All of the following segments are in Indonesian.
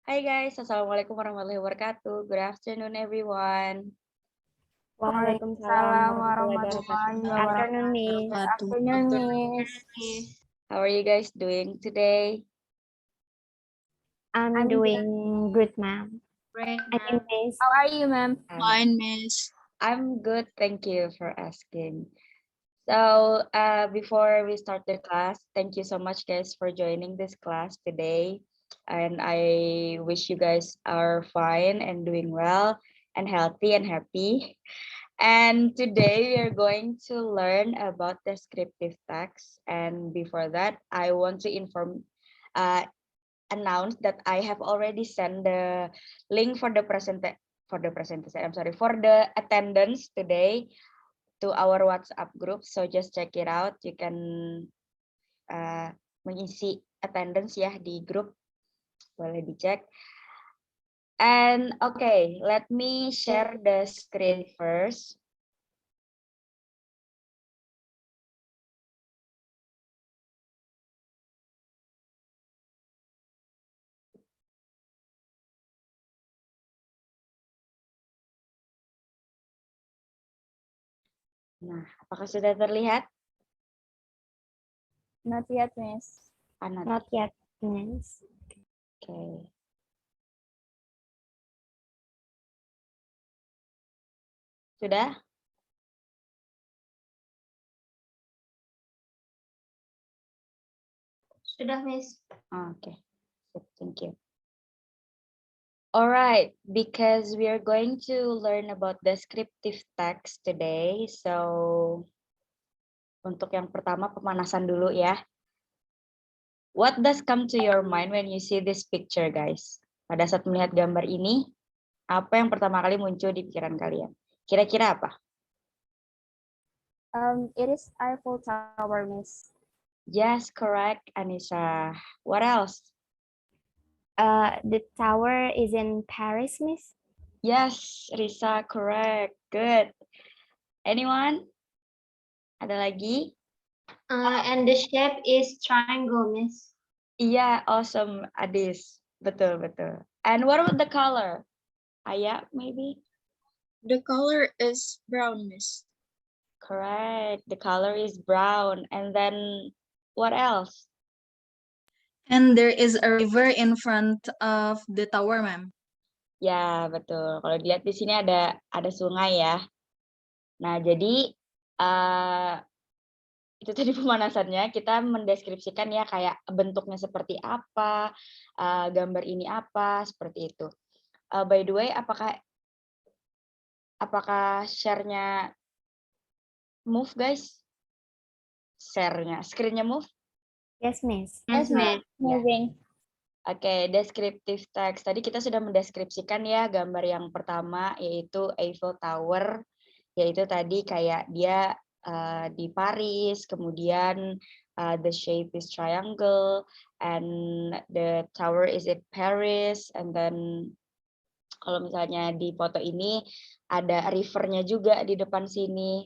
Hi guys, Assalamualaikum warahmatullahi wabarakatuh. Good afternoon everyone. Waalaikumsalam warahmatullahi warahmatullahi wabarakatuh. wabarakatuh. Afternoon, Miss. Afternoon, Miss. How are you guys doing today? I'm doing good, ma'am. Great, I mean, Miss. How are you, ma'am? Fine, Miss. I'm good, thank you for asking. So before we start the class, thank you so much guys for joining this class today. And I wish you guys are fine and doing well and healthy and happy. And today we are going to learn about descriptive text. And before that, I want to announce that I have already sent the link for the attendance today to our WhatsApp group. So just check it out. You can mengisi attendance ya di grup. Boleh dicek. And okay, let me share the screen first. Nah, apakah sudah terlihat? Not yet, Miss. Not yet, Miss. Okay. Sudah? Sudah, Miss. Okay. Thank you. All right, because we are going to learn about descriptive text today. So, untuk yang pertama pemanasan dulu ya. What does come to your mind when you see this picture, guys? Pada saat melihat gambar ini, apa yang pertama kali muncul di pikiran kalian? Kira-kira apa? It is Eiffel Tower, Miss. Yes, correct, Anissa. What else? The tower is in Paris, Miss. Yes, Risa, correct. Good. Anyone? Ada lagi? And the shape is triangle, Miss. Iya, awesome, Adis. Betul, betul. And what about the color? Aya, maybe? The color is brown, Miss. Correct. The color is brown. And then what else? And there is a river in front of the tower, ma'am. Ya, betul. Kalau dilihat di sini ada sungai ya. Nah, jadi itu tadi pemanasannya. Kita mendeskripsikan ya kayak bentuknya seperti apa, gambar ini apa, seperti itu. By the way, apakah share-nya move, guys? Share-nya, screen-nya move? Yes, Miss. Yes, Miss. Moving. Oke, descriptive text. Tadi kita sudah mendeskripsikan ya gambar yang pertama yaitu Eiffel Tower, yaitu tadi kayak dia di Paris, kemudian the shape is triangle, and the tower is in Paris, and then kalau misalnya di foto ini ada rivernya juga di depan sini,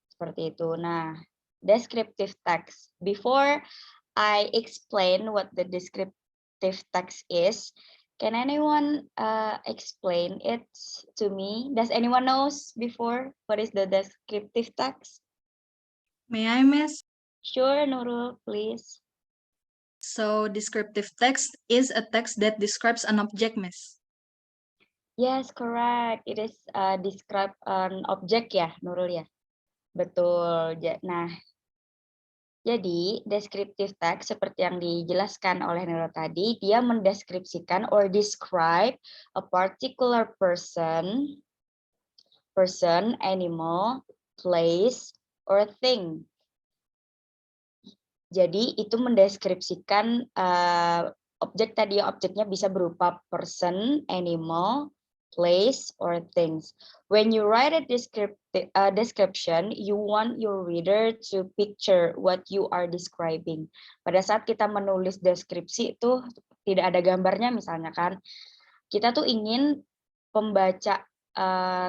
seperti itu. Nah, descriptive text. Before I explain what the descriptive text is, can anyone explain it to me? Does anyone knows before what is the descriptive text? May I, Miss? Sure, Nurul, please. So, descriptive text is a text that describes an object, Miss. Yes, correct. It is describe an object ya, Nurul ya. Betul. Nah, jadi descriptive text seperti yang dijelaskan oleh Nurul tadi, dia mendeskripsikan or describe a particular person, animal, place, or thing. Jadi itu mendeskripsikan objek tadi, objeknya bisa berupa person, animal, place, or things. When you write a description, you want your reader to picture what you are describing. Pada saat kita menulis deskripsi itu tidak ada gambarnya misalnya kan, kita tuh ingin pembaca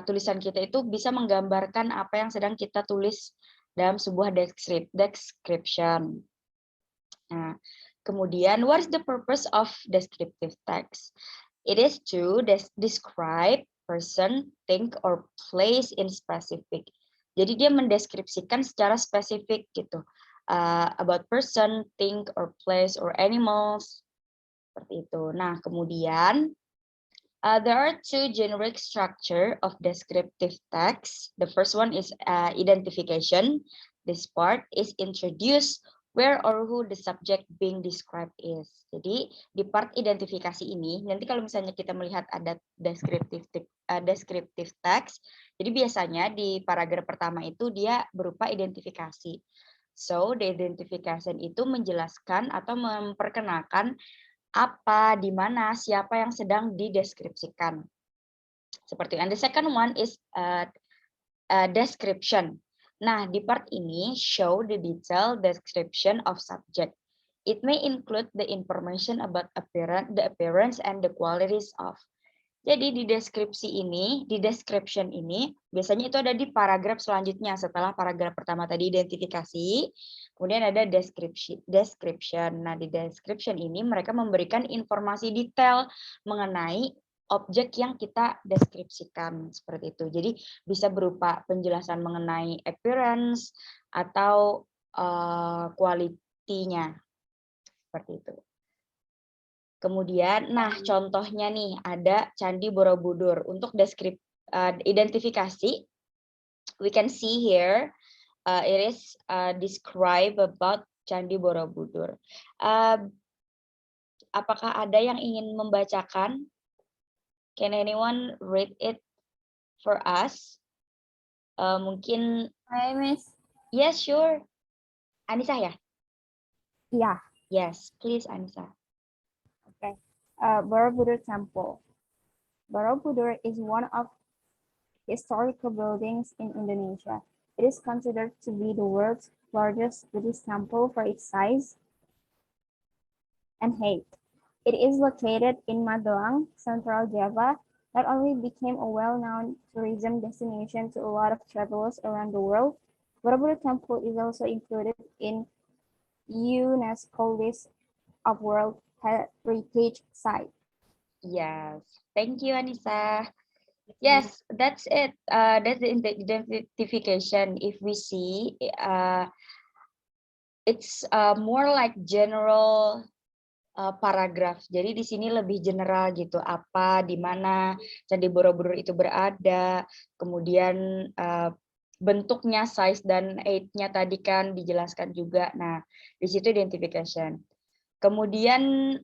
tulisan kita itu bisa menggambarkan apa yang sedang kita tulis dalam sebuah description. Nah, kemudian what is the purpose of descriptive text? It is to describe person, thing, or place in specific. Jadi dia mendeskripsikan secara spesifik gitu. About person, thing, or place, or animals. Seperti itu. Nah, kemudian there are two generic structure of descriptive text. The first one is identification. This part is introduced where or who the subject being described is. Jadi di part identifikasi ini, nanti kalau misalnya kita melihat ada descriptive text, jadi biasanya di paragraf pertama itu dia berupa identifikasi. So, the identification itu menjelaskan atau memperkenalkan apa, di mana, siapa yang sedang dideskripsikan. Seperti itu. And the second one is description. Nah, di part ini show the detailed description of subject. It may include the information about the appearance and the qualities of. Jadi di deskripsi ini, di description ini, biasanya itu ada di paragraf selanjutnya setelah paragraf pertama tadi identifikasi, kemudian ada description. Nah, di description ini mereka memberikan informasi detail mengenai objek yang kita deskripsikan seperti itu. Jadi bisa berupa penjelasan mengenai appearance atau quality-nya seperti itu. Kemudian, nah contohnya nih ada Candi Borobudur. Untuk identifikasi, we can see here it is describe about Candi Borobudur. Apakah ada yang ingin membacakan? Can anyone read it for us? Mungkin. Hi, Miss. Yes, sure. Anissa ya? Yeah. Yes, please, Anissa. Okay. Borobudur Temple. Borobudur is one of historical buildings in Indonesia. It is considered to be the world's largest Buddhist temple for its size and height. It is located in Magelang, Central Java. Not only became a well-known tourism destination to a lot of travelers around the world, Borobudur Temple is also included in UNESCO list of World Heritage Site. Yes, thank you, Anissa. Yes, that's it. That's the identification. If we see, it's more like general paragraf. Jadi di sini lebih general gitu. Apa, di mana Candi Borobudur itu berada, kemudian bentuknya, size dan height-nya tadi kan dijelaskan juga. Nah, di situ identification. Kemudian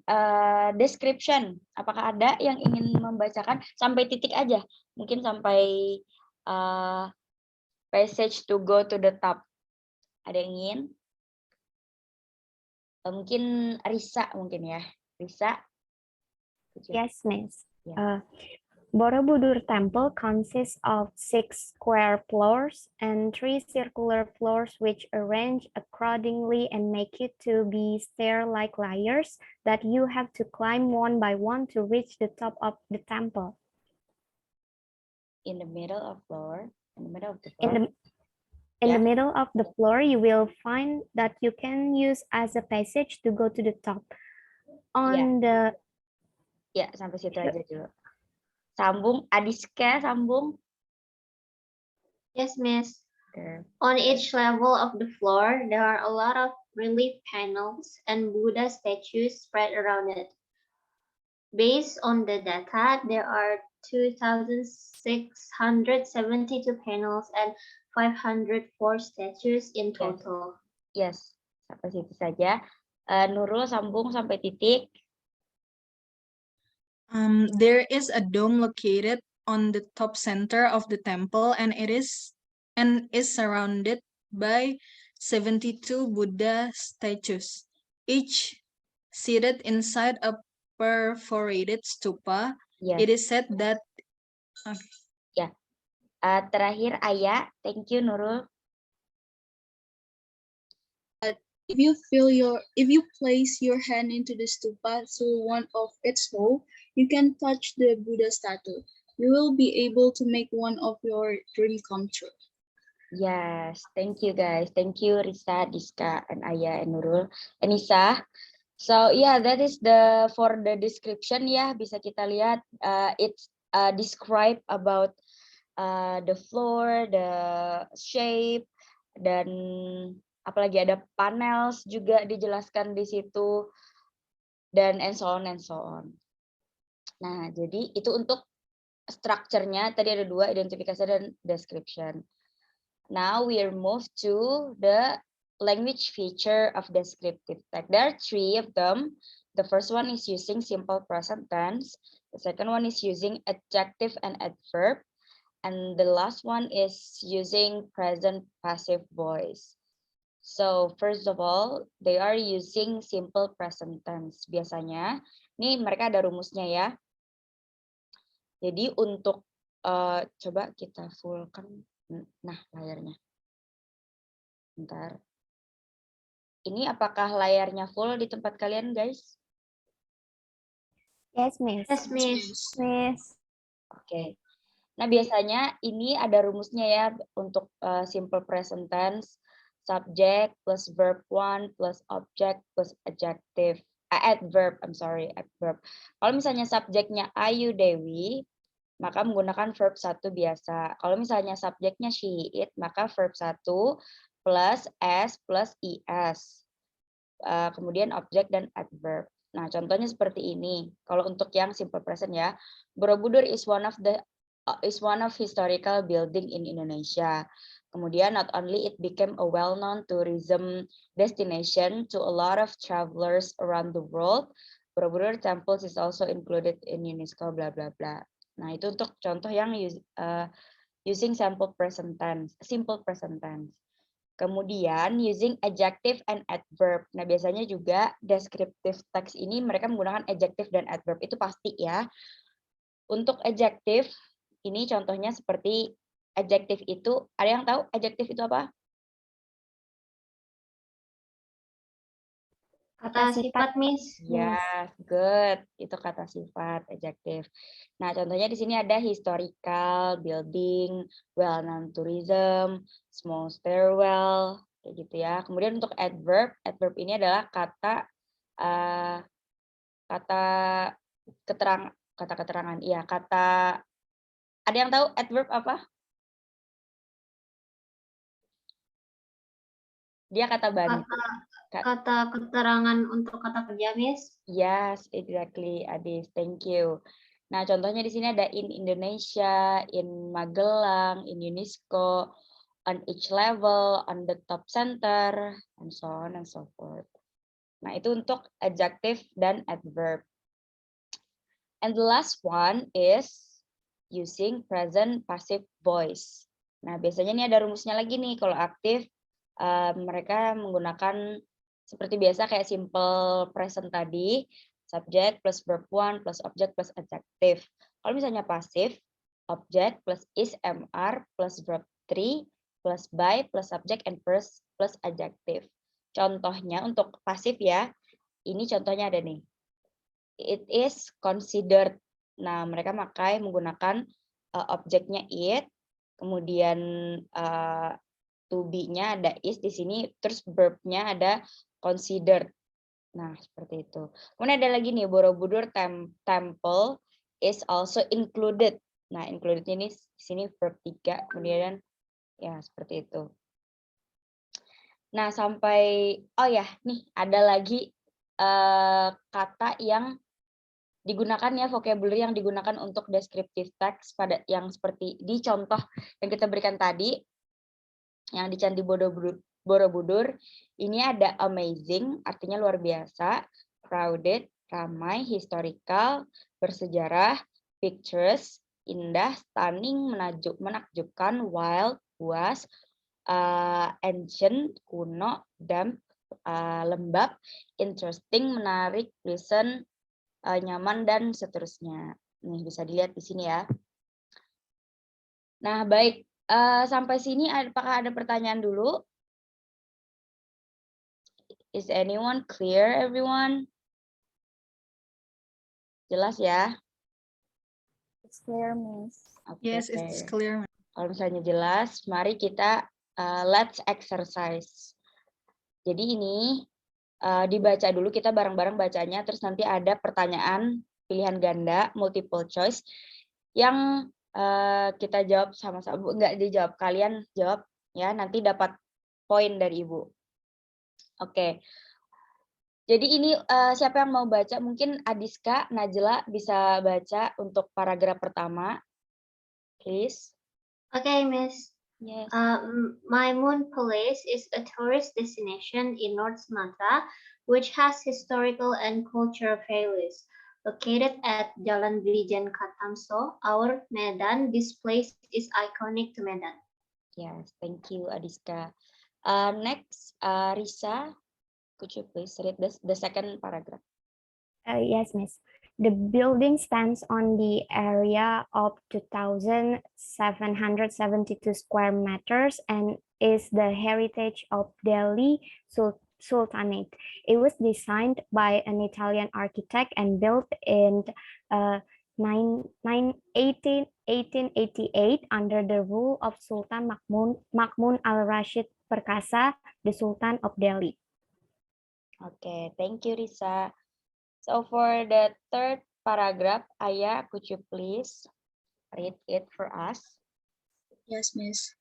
description, apakah ada yang ingin membacakan sampai titik aja, mungkin sampai passage to go to the top. Ada yang ingin? Mungkin Risa mungkin ya, Risa. Yes, Miss. Yeah. Borobudur Temple consists of 6 square floors and 3 circular floors which arrange accordingly and make it to be stair-like layers that you have to climb one by one to reach the top of the temple. In the middle of the floor. In the middle of the floor, you will find that you can use as a passage to go to the top. Ya, sampai situ aja dulu. Sambung, Adiska, sambung. Yes, Miss. On each level of the floor, there are a lot of relief panels and Buddha statues spread around it. Based on the data, there are 2,672 panels and 504 statues in total. Yes, sampai situ saja. Nurul sambung sampai titik. There is a dome located on the top center of the temple, and is surrounded by 72 Buddha statues, each seated inside a perforated stupa. Yes. It is said that. Terakhir Aya, thank you Nurul. If you place your hand into the stupa through one of its hole, you can touch the Buddha statue. You will be able to make one of your dream come true. Yes, thank you guys. Thank you Risa, Diska, and Aya, and Nurul. Anissa, So yeah, that is the for the description ya, bisa kita lihat it's describe about the floor, the shape, dan apalagi ada panels juga dijelaskan di situ, dan and so on and so on. Nah, jadi itu untuk structure-nya tadi ada 2, identifikasi dan description. Now we are moved to the language feature of descriptive text. There are 3 of them. The first one is using simple present tense. The second one is using adjective and adverb. And the last one is using present passive voice. So first of all, they are using simple present tense. Biasanya, nih mereka ada rumusnya ya. Jadi untuk coba kita fullkan, nah layarnya. Bentar. Ini apakah layarnya full di tempat kalian, guys? Yes, Miss. Yes, Miss. Miss. Oke. Nah, biasanya ini ada rumusnya ya untuk simple present tense. Subject plus verb 1 plus object plus adjective. Adverb, adverb. Kalau misalnya subjeknya Ayu Dewi, maka menggunakan verb 1 biasa. Kalau misalnya subjeknya she, it, maka verb 1 plus s plus is. Kemudian objek dan adverb. Nah, contohnya seperti ini. Kalau untuk yang simple present ya, Borobudur is one of historical building in Indonesia. Kemudian not only it became a well-known tourism destination to a lot of travelers around the world, Borobudur temples is also included in UNESCO bla bla bla. Nah, itu untuk contoh yang using simple present tense. Kemudian using adjective and adverb. Nah, biasanya juga descriptive text ini mereka menggunakan adjective dan adverb. Itu pasti ya. Untuk adjective, ini contohnya seperti adjective itu, ada yang tahu adjective itu apa? Kata sifat, Miss. Yes, good. Itu kata sifat, adjective. Nah, contohnya di sini ada historical, building, well-known tourism, small stairwell, kayak gitu ya. Kemudian untuk adverb, adverb ini adalah kata keterangan. Iya, kata. Ada yang tahu adverb apa? Dia kata bantu. Kata keterangan untuk kata kerja, Miss. Yes, exactly, Adis. Thank you. Nah, contohnya di sini ada in Indonesia, in Magelang, in UNESCO, on each level, on the top center, and so on and so forth. Nah, itu untuk adjective dan adverb. And the last one is using present passive voice. Nah, biasanya ini ada rumusnya lagi nih. Kalau aktif, mereka menggunakan seperti biasa kayak simple present tadi, subject plus verb 1 plus object plus adjective. Kalau misalnya pasif, object plus is, mr plus verb 3 plus by plus subject and first plus adjective. Contohnya untuk pasif ya, ini contohnya ada nih. It is considered. Nah, mereka menggunakan objeknya it, kemudian to be-nya ada is di sini, terus verb-nya ada considered. Nah, seperti itu. Kemudian ada lagi nih, Borobudur temple is also included. Nah, included ini di sini verb 3, kemudian ya seperti itu. Nah, sampai nih ada lagi kata yang digunakan ya, vocabulary yang digunakan untuk descriptive text pada yang seperti di contoh yang kita berikan tadi, yang di Candi Borobudur. Ini ada amazing, artinya luar biasa, crowded, ramai, historical, bersejarah, pictures, indah, stunning, menakjubkan, wild, puas, ancient, kuno, damp, lembab, interesting, menarik, pleasant, nyaman, dan seterusnya. Nih bisa dilihat di sini ya. Nah, baik. Sampai sini apakah ada pertanyaan dulu? Is anyone clear, everyone? Jelas ya? It's clear, Miss. Okay. Yes, it's clear. Kalau misalnya jelas, mari kita let's exercise. Jadi ini dibaca dulu, kita bareng-bareng bacanya, terus nanti ada pertanyaan pilihan ganda, multiple choice, yang kita jawab sama-sama, nggak dijawab, kalian jawab ya, nanti dapat poin dari Ibu. Oke. Jadi ini siapa yang mau baca? Mungkin Adiska, Najla bisa baca untuk paragraf pertama, please. Okay, Miss. Yes. Maimun Palace is a tourist destination in North Sumatra, which has historical and cultural values. Located at Jalan Brigjen Katamso, our Medan, this place is iconic to Medan. Yes, thank you, Adiska. Next, Risa, could you please read the second paragraph? Yes, Miss. The building stands on the area of 2,772 square meters and is the heritage of Delhi Sultanate. It was designed by an Italian architect and built in 1888 under the rule of Sultan Ma'mun al-Rashid Perkasa, the Sultan of Delhi. Okay, thank you, Risa. So for the third paragraph, Aya, could you please read it for us? Yes, Miss.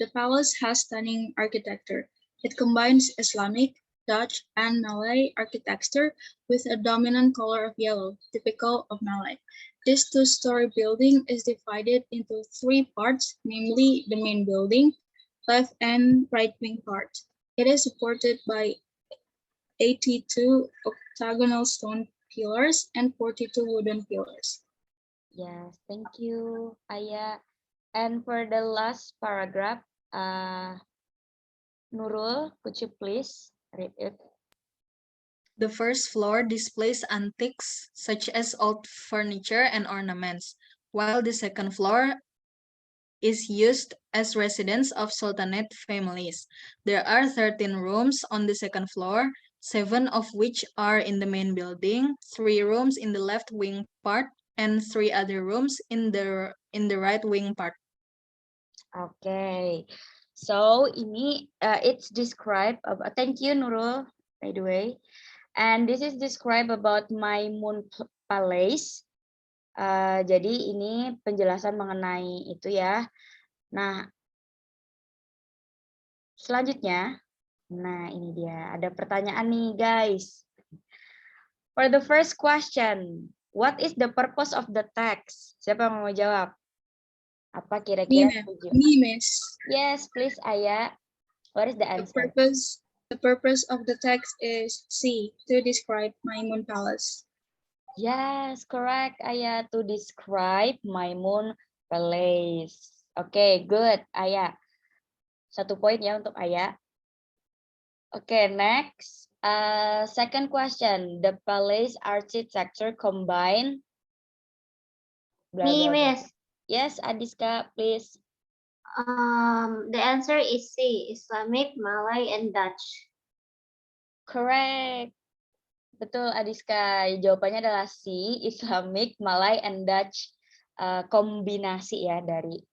The palace has stunning architecture. It combines Islamic, Dutch, and Malay architecture with a dominant color of yellow, typical of Malay. This two-story building is divided into 3 parts, namely the main building, left and right wing part. It is supported by 82 octagonal stone pillars and 42 wooden pillars. Yes, thank you, Aya. And for the last paragraph, Nurul, could you please read it? The first floor displays antiques such as old furniture and ornaments, while the second floor is used as residence of Sultanate families. There are 13 rooms on the second floor, 7 of which are in the main building, 3 rooms in the left wing part, and 3 other rooms in the right wing part. Okay, so ini it's described. Thank you, Nurul, by the way. And this is described about Maimun Palace. Jadi ini penjelasan mengenai itu ya. Nah, selanjutnya, nah ini dia, ada pertanyaan nih guys. For the first question, what is the purpose of the text? Siapa yang mau jawab? Apa kira-kira? Me, Miss. Yes, please, Aya. What is the answer? The purpose of the text is C, to describe Maimun Palace. Yes, correct, Aya, to describe Maimun Palace. Okay, good, Aya. 1 poin ya untuk Aya. Okay, next. Second question. The palace architecture combine. Blah, Me, blah, blah. Miss. Yes, Adiska, please. The answer is C, Islamic, Malay, and Dutch. Correct. Betul, Adiska. Jawabannya adalah C, Islamic, Malay, and Dutch. Kombinasi ya dari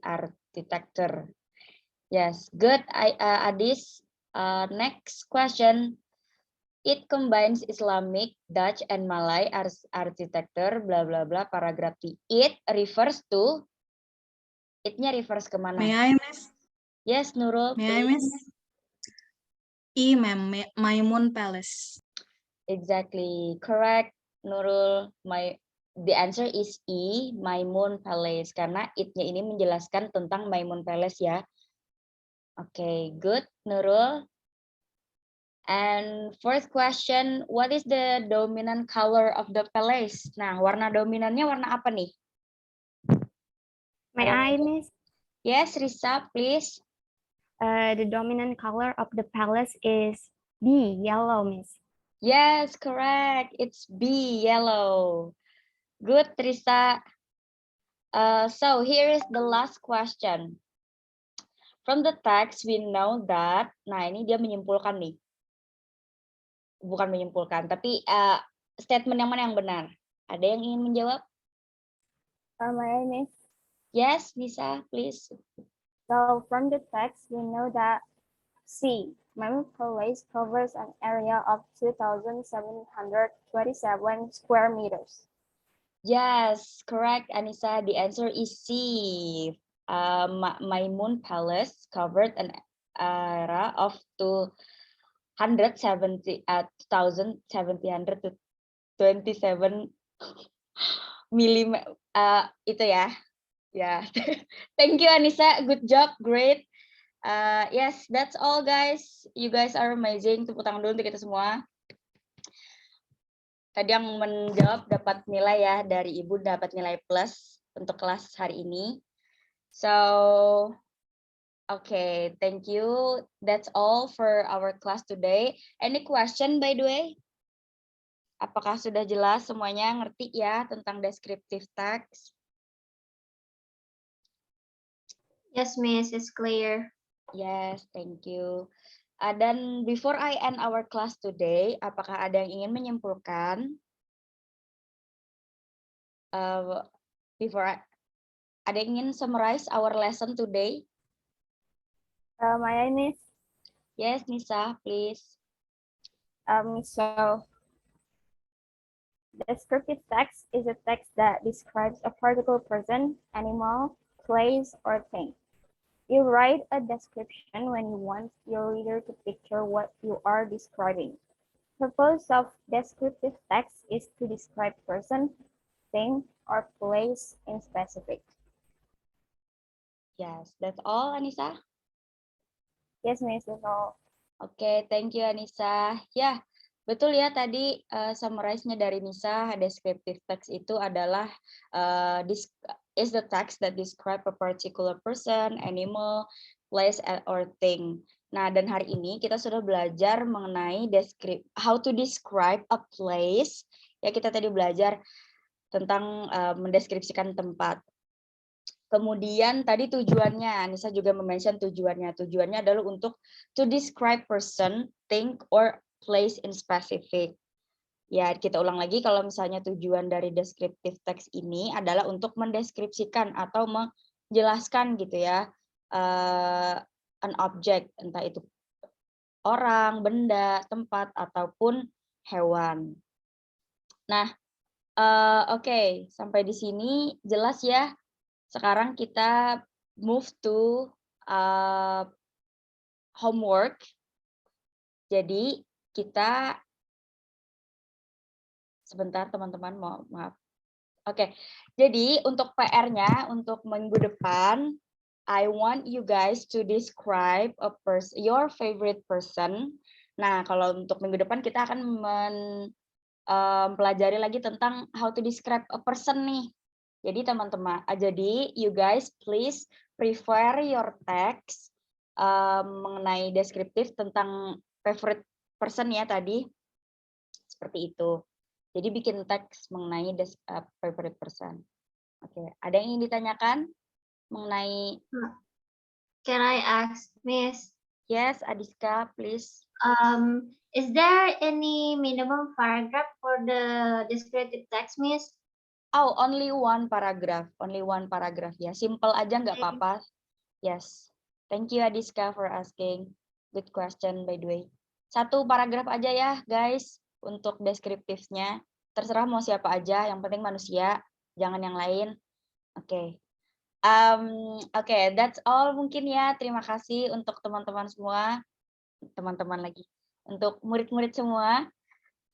arsitektur. Yes, good, Adis. Next question. It combines Islamic, Dutch, and Malay architecture, bla bla bla, paragraph T. It refers to, it-nya refers kemana? May I, Miss? Yes, Nurul, May I, please. Miss? E, ma'am, Maimun Palace. Exactly, correct, Nurul. The answer is E, Maimun Palace, karena it-nya ini menjelaskan tentang Maimun Palace ya. Okay, good, Nurul. And fourth question, what is the dominant color of the palace? Nah, warna dominannya warna apa nih? May I, Miss? Yes, Risa, please. The dominant color of the palace is B, yellow, Miss. Yes, correct. It's B, yellow. Good, Risa. So here is the last question. From the text, we know that, nah ini dia menyimpulkan nih. Bukan menyimpulkan, tapi statement yang mana yang benar? Ada yang ingin menjawab? May I, Miss? Yes, Nisa, please. So from the text, we know that C, Meme Palace covers an area of 2,727 square meters. Yes, correct, Anissa. The answer is C. Maimun Palace covered an area of 2,727 itu ya. Ya. Thank you, Anissa. Good job. Great. Yes, that's all, guys. You guys are amazing. Tepuk tangan dulu untuk kita semua. Tadi yang menjawab dapat nilai ya, dari Ibu dapat nilai plus untuk kelas hari ini. So, okay, thank you. That's all for our class today. Any question by the way? Apakah sudah jelas semuanya, ngerti ya tentang descriptive text? Yes, Miss, it's clear. Yes, thank you. Dan before I end our class today, apakah ada yang ingin menyimpulkan? Ada yang ingin summarize our lesson today? May I, Miss? Yes, Nisa, please. So, descriptive text is a text that describes a particular person, animal, place, or thing. You write a description when you want your reader to picture what you are describing. Purpose of descriptive text is to describe person, thing, or place in specific. Yes, that's all, Anissa. Yes, Miss, that's all. Oke, thank you, Anissa. Ya, betul ya tadi summarize-nya dari Nisa, descriptive text itu adalah is the text that describe a particular person, animal, place, or thing. Nah, dan hari ini kita sudah belajar mengenai how to describe a place. Ya, kita tadi belajar tentang mendeskripsikan tempat. Kemudian tadi tujuannya, Nisa juga mention tujuannya. Tujuannya adalah untuk to describe person, thing, or place in specific. Ya, kita ulang lagi kalau misalnya tujuan dari descriptive text ini adalah untuk mendeskripsikan atau menjelaskan gitu ya, an object, entah itu orang, benda, tempat, ataupun hewan. Nah, oke, sampai di sini jelas ya. Sekarang kita move to homework. Jadi kita sebentar teman-teman, maaf. Oke, jadi untuk PR-nya untuk minggu depan, I want you guys to describe your favorite person. Nah, kalau untuk minggu depan kita akan mempelajari lagi tentang how to describe a person nih. Jadi teman-teman, jadi you guys please prepare your text mengenai deskriptif tentang favorite person ya tadi, seperti itu. Jadi bikin teks mengenai favorite person. Oke, ada yang ingin ditanyakan mengenai? Can I ask, Miss? Yes, Adiska, please. Is there any minimum paragraph for the descriptive text, Miss? Oh, only one paragraph ya. Simple aja nggak apa-apa. Yes. Thank you Adiska for asking. Good question by the way. 1 paragraph aja ya guys untuk deskriptifnya. Terserah mau siapa aja, yang penting manusia, jangan yang lain. Oke. Oke, that's all mungkin ya. Terima kasih untuk teman-teman semua. Teman-teman lagi. Untuk murid-murid semua.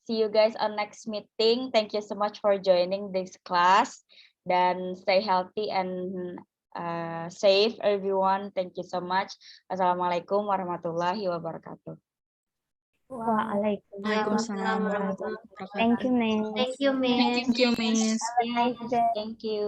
See you guys on next meeting. Thank you so much for joining this class. Dan stay healthy and safe everyone. Thank you so much. Assalamualaikum warahmatullahi wabarakatuh. Waalaikumsalam. Thank you, Miss. Thank you, Miss. Thank you, Miss. Have a nice day. Thank you.